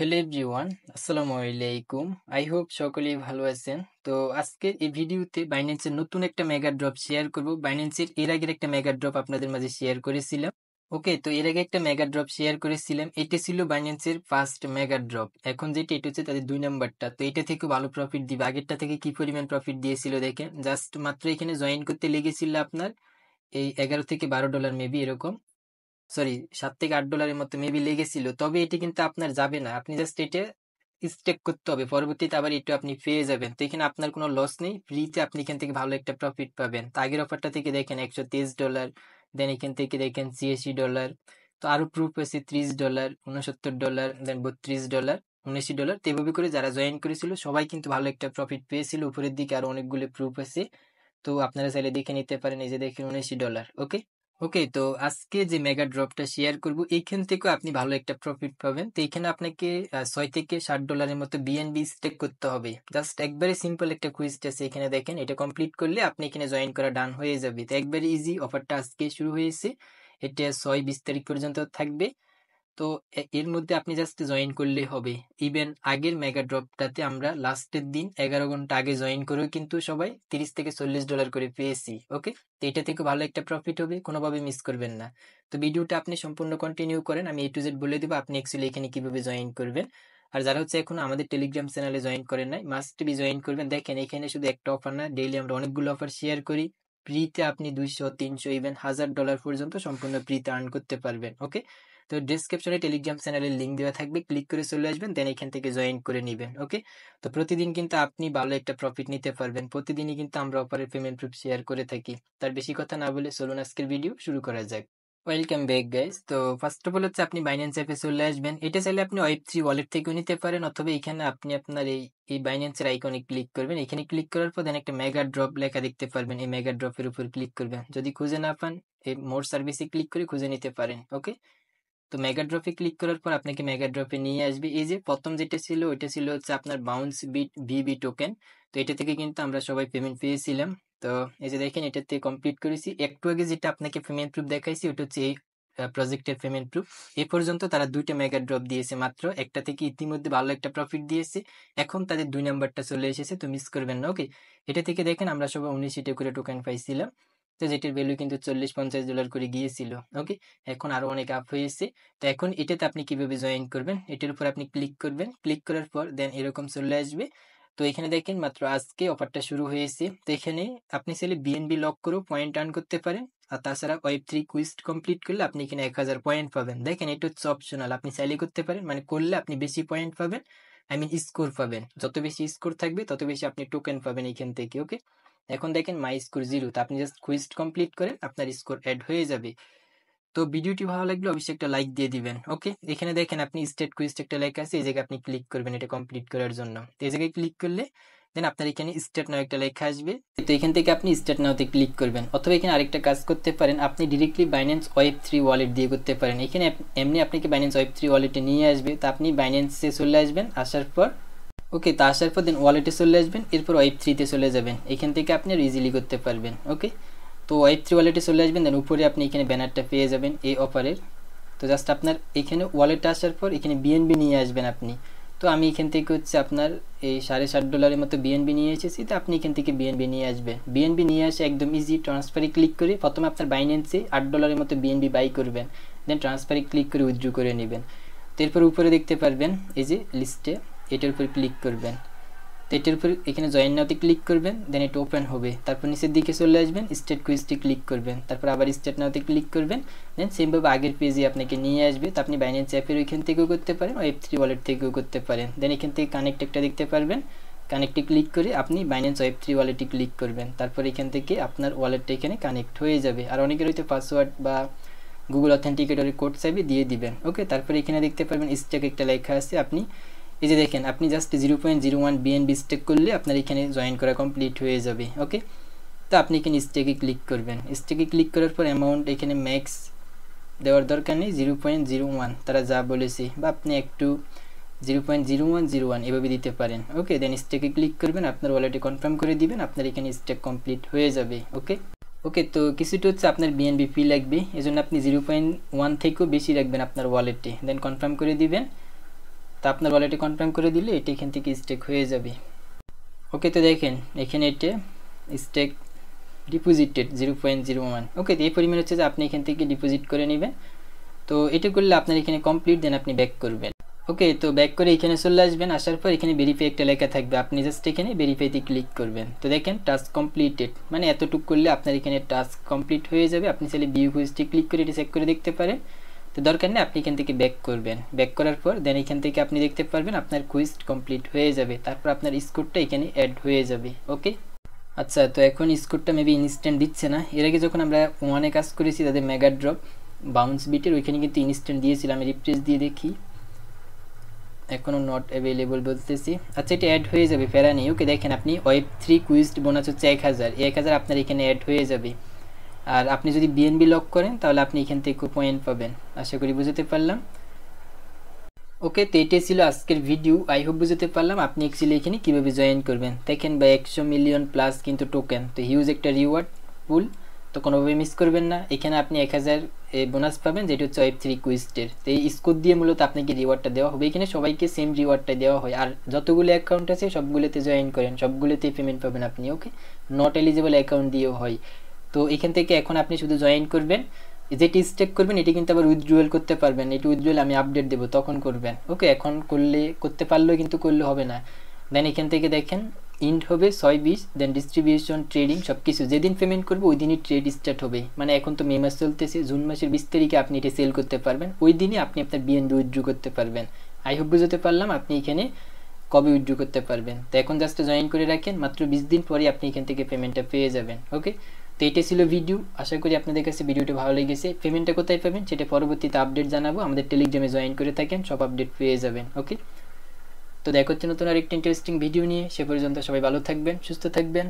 Hello everyone, আসসালামু আলাইকুম। I hope সকলেই ভালো আছেন। তো আজকের এই ভিডিওতে বাইন্যান্সের নতুন একটা মেগা ড্রপ শেয়ার করব। বাইন্যান্সের এর আগের একটা মেগা ড্রপ আপনাদের মাঝে শেয়ার করেছিলাম। ওকে, তো এর আগে একটা মেগা ড্রপ শেয়ার করেছিলাম, এটা ছিল বাইন্যান্সের ফার্স্ট মেগা ড্রপ। এখন যেটা এটা হচ্ছে তাদের 2 নাম্বারটা। তো এটা থেকে ভালো প্রফিট দিবে। আগেরটা থেকে কি পরিমাণ প্রফিট দিয়েছিল দেখেন, জাস্ট মাত্র এখানে জয়েন করতে লেগেছিল আপনার এই $11 থেকে $12 মেবি এরকম। সরি, $7 থেকে $8 মতো মেবি লেগেছিল। তবে এটি কিন্তু আপনার যাবে না, আপনি জাস্ট এটা স্টেক করতে হবে, পরবর্তীতে আবার এটা আপনি পেয়ে যাবেন। তো এখানে আপনার কোনো লস নেই, ফ্রিতে আপনি এখান থেকে ভালো একটা প্রফিট পাবেন। তো আগের অফারটা থেকে দেখেন $123, দেন এখান থেকে দেখেন $86। তো আরো প্রুফ আছে $30, $69, দেন $32, $79। তো এভাবে করে যারা জয়েন করেছিল সবাই কিন্তু ভালো একটা প্রফিট পেয়েছিল। উপরের দিকে আরো অনেকগুলো প্রুফ আছে, তো আপনারা চাইলে দেখে নিতে পারেন। এই যে দেখেন $79। ওকে, ওকে, তো আজকে যে মেগা ড্রপটা শেয়ার করব এইখান থেকেও আপনি ভালো একটা প্রফিট পাবেন। তো এখানে আপনাকে $6 থেকে $7 মতো বিএনবি স্টেক করতে হবে। জাস্ট একবারে সিম্পল একটা কুইজ আছে, এখানে দেখেন এটা কমপ্লিট করলে আপনি এখানে জয়েন করা ডান হয়ে যাবে। তো একবারে ইজি, অফারটা আজকে শুরু হয়েছে, এটা 6-20 তারিখ পর্যন্ত থাকবে। তো এর মধ্যে আপনি জাস্ট জয়েন করলেই হবে। ইভেন আগের মেগা ড্রপটাতে আমরা লাস্টের দিন 11 ঘন্টা আগে জয়েন করেও কিন্তু সবাই $30 থেকে $40 করে পেয়েছি। ওকে, তো এটা থেকে ভালো একটা প্রফিট হবে, কোনোভাবে মিস করবেন না। তো ভিডিওটা আপনি সম্পূর্ণ কন্টিনিউ করেন, আমি A to Z বলে দেবো আপনি অ্যাকচুয়ালি এখানে কিভাবে জয়েন করবেন। আর যারা হচ্ছে এখন আমাদের টেলিগ্রাম চ্যানেলে জয়েন করেন নাই, মাস্ট বি জয়েন করবেন। দেখেন এখানে শুধু একটা অফার না, ডেইলি আমরা অনেকগুলো অফার শেয়ার করি। ফ্রিতে আপনি 200, 300, ইভেন $1000 পর্যন্ত সম্পূর্ণ ফ্রিতে আর্ন করতে পারবেন। ওকে, তো ডেসক্রিপশনে টেলিগ্রাম চ্যানেলের লিঙ্ক দেওয়া থাকবে, ক্লিক করে চলে আসবেন, দেন এখান থেকে জয়েন করে নেবেন। ওকে, তো প্রতিদিন কিন্তু আপনি ভালো একটা প্রফিট নিতে পারবেন। প্রতিদিনই কিন্তু আমরা অফারের পেমেন্ট প্রুফ শেয়ার করে থাকি। তার বেশি কথা না বলে চলুন আজকের ভিডিও শুরু করা যাক। Welcome back guys. তো ফার্স্ট অফ অল হচ্ছে আপনি বাইন্যান্স অ্যাপে চলে আসবেন। এটা চাইলে আপনি ওয়েব3 ওয়ালেট থেকেও নিতে পারেন, অথবা এখানে আপনি আপনার এই বাইন্যান্সের আইকনে ক্লিক করবেন। এখানে ক্লিক করার পর দেন একটা মেগা ড্রপ লেখা দেখতে পারবেন, এই মেগা ড্রপের উপর ক্লিক করবেন। যদি খুঁজে না পান, এই মোর সার্ভিসে ক্লিক করে খুঁজে নিতে পারেন। ওকে, তো মেগা ড্রপে ক্লিক করার পর আপনাকে মেগা ড্রপে নিয়ে আসবে। এই যে প্রথম যেটা ছিল ওইটা ছিল হচ্ছে আপনার বাউন্স বিট ভিবি টোকেন। তো এটা থেকে কিন্তু আমরা সবাই পেমেন্ট পেয়েছিলাম। তো এই যে দেখেন এটাতে কমপ্লিট করেছি। একটু আগে যেটা আপনাকে পেমেন্ট প্রুফ দেখাইছি ওটা হচ্ছে এই প্রজেক্টের পেমেন্ট প্রুফ। এ পর্যন্ত তারা 2টা মেগা ড্রপ দিয়েছে, মাত্র একটা থেকে ইতিমধ্যে ভালো একটা প্রফিট দিয়েছে। এখন তাদের 2 নাম্বারটা চলে এসেছে, তো মিস করবেন না। ওকে, এটা থেকে দেখেন আমরা সবাই 19টা করে টোকেন পাইছিলাম। তো যেটির ভ্যালু কিন্তু $40-50 করে গিয়েছিল। ওকে, এখন আরো অনেক আপ হয়েছে। তো এখন এটাতে আপনি কিভাবে জয়েন করবেন, এটার উপর আপনি ক্লিক করবেন। ক্লিক করার পর দেন এরকম চলে আসবে। তো এখানে দেখেন মাত্র আজকে অফারটা শুরু হয়েছে। তো এখানে আপনি চাইলে বিএনবি লক করেও পয়েন্ট আর্ন করতে পারেন। আর তাছাড়া ওয়েব3 কুইজ কমপ্লিট করলে আপনি এখানে 1000 পয়েন্ট পাবেন। দেখেন এটা হচ্ছে অপশনাল, আপনি চাইলে করতে পারেন, মানে করলে আপনি বেশি পয়েন্ট পাবেন, আই মিন স্কোর পাবেন। যত বেশি স্কোর থাকবে তত বেশি আপনি টোকেন পাবেন এখান থেকে। ওকে, এখন দেখেন মাই স্কোর 0, তো আপনি জাস্ট কুইজ কমপ্লিট করেন, আপনার স্কোর অ্যাড হয়ে যাবে। তো ভিডিওটি ভালো লাগলে অবশ্যই একটা লাইক দিয়ে দিবেন। ওকে, এখানে দেখেন আপনি স্টেট কুইজ একটা লেখা আছে, এই জায়গায় আপনি ক্লিক করবেন এটা কমপ্লিট করার জন্য। তো এই জায়গায় ক্লিক করলে দেন আপনার এখানে স্টেট নাও একটা লেখা আসবে। তো এখান থেকে আপনি স্টেট নাওতে ক্লিক করবেন, অথবা এখানে আরেকটা কাজ করতে পারেন, আপনি ডিরেক্টলি বাইন্যান্স ওয়েব3 ওয়ালেট দিয়ে করতে পারেন। এখানে এমনি আপনাকে বাইন্যান্স ওয়েব3 ওয়ালেটে নিয়ে আসবে। তো আপনি বাইন্যান্সে চলে আসবেন, আসার পর ওকে, তো আসার পর দেন ওয়ালেটে চলে আসবেন, এরপর ওয়েব3তে চলে যাবেন। এখান থেকে আপনি আর ইজিলি করতে পারবেন। ওকে, তো ওয়েব3 ওয়ালেটে চলে আসবেন, দেন উপরে আপনি এখানে ব্যানারটা পেয়ে যাবেন এই অফারের। তো জাস্ট আপনার এখানে ওয়ালেটে আসার পর এখানে বিএনবি নিয়ে আসবেন আপনি। তো আমি এখান থেকে হচ্ছে আপনার এই $7.5 মতো বিএনবি নিয়ে এসেছি। তো আপনি এখান থেকে বিএনবি নিয়ে আসবেন। বিএনবি নিয়ে আসে একদম ইজি, ট্রান্সফারে ক্লিক করে প্রথমে আপনার বাইন্যান্সে $8 মতো বিএনবি বাই করবেন, দেন ট্রান্সফারে ক্লিক করে উইথড্র করে নেবেন। তো এরপর উপরে দেখতে পারবেন এই যে লিস্টে, এটার উপর ক্লিক করবেন। তো এটার উপর এখানে জয়েন নাওতে ক্লিক করবেন, দেন এটা ওপেন হবে। তারপর নিচের দিকে চলে আসবেন, স্টেট কুইজটি ক্লিক করবেন, তারপর আবার স্টেট নাওতে ক্লিক করবেন, দেন সেমভাবে আগের পেজে আপনাকে নিয়ে আসবে। তো আপনি বাইন্যান্স অ্যাপের ওইখান থেকেও করতে পারেন, ওয়েব3 ওয়ালেট থেকেও করতে পারেন। দেন এখান থেকে কানেক্ট একটা দেখতে পারবেন, কানেক্টে ক্লিক করে আপনি বাইন্যান্স ওয়েব3 ওয়ালেটে ক্লিক করবেন। তারপর এখান থেকে আপনার ওয়ালেটটা এখানে কানেক্ট হয়ে যাবে। আর অনেকের হয়তো পাসওয়ার্ড বা গুগল অথেন্টিকেটরের কোড চাইবে, দিয়ে দিবেন। ওকে, তারপর এখানে দেখতে পারবেন স্টেক একটা লেখা আছে। আপনি এই যে দেখেন আপনি জাস্ট 0.01 বিএনবি স্টেক করলে আপনার এখানে জয়েন করা কমপ্লিট হয়ে যাবে। ওকে, তো আপনি এখানে স্টেকে ক্লিক করবেন। স্টেকে ক্লিক করার পর অ্যামাউন্ট এখানে ম্যাক্স দেওয়ার দরকার নেই, 0.01 তারা যা বলেছে, বা আপনি একটু 0.0101 এভাবে দিতে পারেন। ওকে, দেন স্টেকে ক্লিক করবেন, আপনার ওয়ালেটে কনফার্ম করে দিবেন, আপনার এখানে স্টেক কমপ্লিট হয়ে যাবে। ওকে, ওকে, তো কিছুটা হচ্ছে আপনার বিএনবি ফি লাগবে, এজন্য আপনি 0.1 থেকেও বেশি রাখবেন আপনার ওয়ালেটে, দেন কনফার্ম করে দিবেন। তো আপনার ওয়ালেটে কনফার্ম করে দিলে এটা এখান থেকে স্টেক হয়ে যাবে। ওকে, তো দেখেন এখানে এটা স্টেক ডিপোজিটেড 0.01। ওকে, তো এই পরিমাণ হচ্ছে যে আপনি এখান থেকে ডিপোজিট করে নেবেন। তো এটা করলে আপনার এখানে কমপ্লিট, দেন আপনি ব্যাক করবেন। ওকে, তো ব্যাক করে এখানে চলে আসবেন। আসার পর এখানে ভেরিফাই একটা লেখা থাকবে, আপনি জাস্ট এখানে ভেরিফাইতে ক্লিক করবেন। তো দেখেন টাস্ক কমপ্লিটেড, মানে এতটুকু করলে আপনার এখানে টাস্ক কমপ্লিট হয়ে যাবে। আপনি চাইলে ভিউ কুইজটি ক্লিক করে এটা চেক করে দেখতে পারেন। তো দরকার নেই, আপনি এখান থেকে ব্যাক করবেন। ব্যাক করার পর দেন এখান থেকে আপনি দেখতে পারবেন আপনার কুইজ কমপ্লিট হয়ে যাবে। তারপর আপনার স্কোরটা এখানে অ্যাড হয়ে যাবে। ওকে, আচ্ছা, তো এখন স্কোরটা মেবি ইনস্ট্যান্ট দিচ্ছে না। এর আগে যখন আমরা ওয়ানে কাজ করেছি তাদের মেগা ড্রপ বাউন্স বিটের, ওইখানে কিন্তু ইনস্ট্যান্ট দিয়েছিলাম। আমি রিফ্রেশ দিয়ে দেখি, এখনও নট অ্যাভেলেবল বলতেছি। আচ্ছা, এটা অ্যাড হয়ে যাবে, প্যারা নেই। ওকে, দেখেন আপনি Web3 কুইজড বোনাস হচ্ছে 1000, 1000 আপনার এখানে অ্যাড হয়ে যাবে। আর আপনি যদি বিএনবি লক করেন তাহলে আপনি এখান থেকে পয়েন্ট পাবেন। আশা করি বুঝতে পারলাম। ওকে, তো এটাই ছিল আজকের ভিডিও। আই হোপ বুঝতে পারলাম আপনি অ্যাকচুয়ালি এখানে কীভাবে জয়েন করবেন। দেখেন বা 100 মিলিয়ন প্লাস কিন্তু টোকেন, তো হিউজ একটা রিওয়ার্ড পুল, তো কোনোভাবে মিস করবেন না। এখানে আপনি 1000 বোনাস পাবেন, যেটা হচ্ছে Web3 কুইস্টের। তো এই স্কোর দিয়ে মূলত আপনাকে রিওয়ার্ডটা দেওয়া হবে। এখানে সবাইকে সেম রিওয়ার্ডটা দেওয়া হয়। আর যতগুলো অ্যাকাউন্ট আছে সবগুলোতে জয়েন করেন, সবগুলোতেই পেমেন্ট পাবেন আপনি। ওকে, নট এলিজিবল অ্যাকাউন্ট দিয়েও হয়। তো এখান থেকে এখন আপনি শুধু জয়েন করবেন, যেটি স্টেক করবেন এটি কিন্তু আবার উইথড্রয়াল করতে পারবেন। এটি উইথড্রয়াল আমি আপডেট দেবো, তখন করবেন। ওকে, এখন করতে পারলেও কিন্তু করলে হবে না। দেন এখান থেকে দেখেন ইন্ড হবে 6:20, দেন ডিস্ট্রিবিউশন, ট্রেডিং সব কিছু। যেদিন পেমেন্ট করবো ওই দিনই ট্রেড স্টার্ট হবে। মানে এখন তো মে মাস চলতেছে, জুন মাসের 20 তারিখে আপনি এটা সেল করতে পারবেন। ওই দিনই আপনি আপনার বিএনবি উইথড্র করতে পারবেন। আই হোপ বুঝতে পারলাম আপনি এখানে কবে উইথড্র করতে পারবেন। তো এখন জাস্ট জয়েন করে রাখেন, মাত্র 20 দিন পরে আপনি এখান থেকে পেমেন্টটা পেয়ে যাবেন। ওকে, তো এটাই ছিল ভিডিও। আশা করি আপনাদের কাছে ভিডিওটা ভালো লেগেছে। পেমেন্টটা কোথায় পাবেন সেটা পরবর্তীতে আপডেট জানাবো। আমাদের টেলিগ্রামে জয়েন করে থাকেন, সব আপডেট পেয়ে যাবেন। ওকে, তো দেখা হচ্ছে নতুন আরেকটি ইন্টারেস্টিং ভিডিও নিয়ে। সে পর্যন্ত সবাই ভালো থাকবেন, সুস্থ থাকবেন।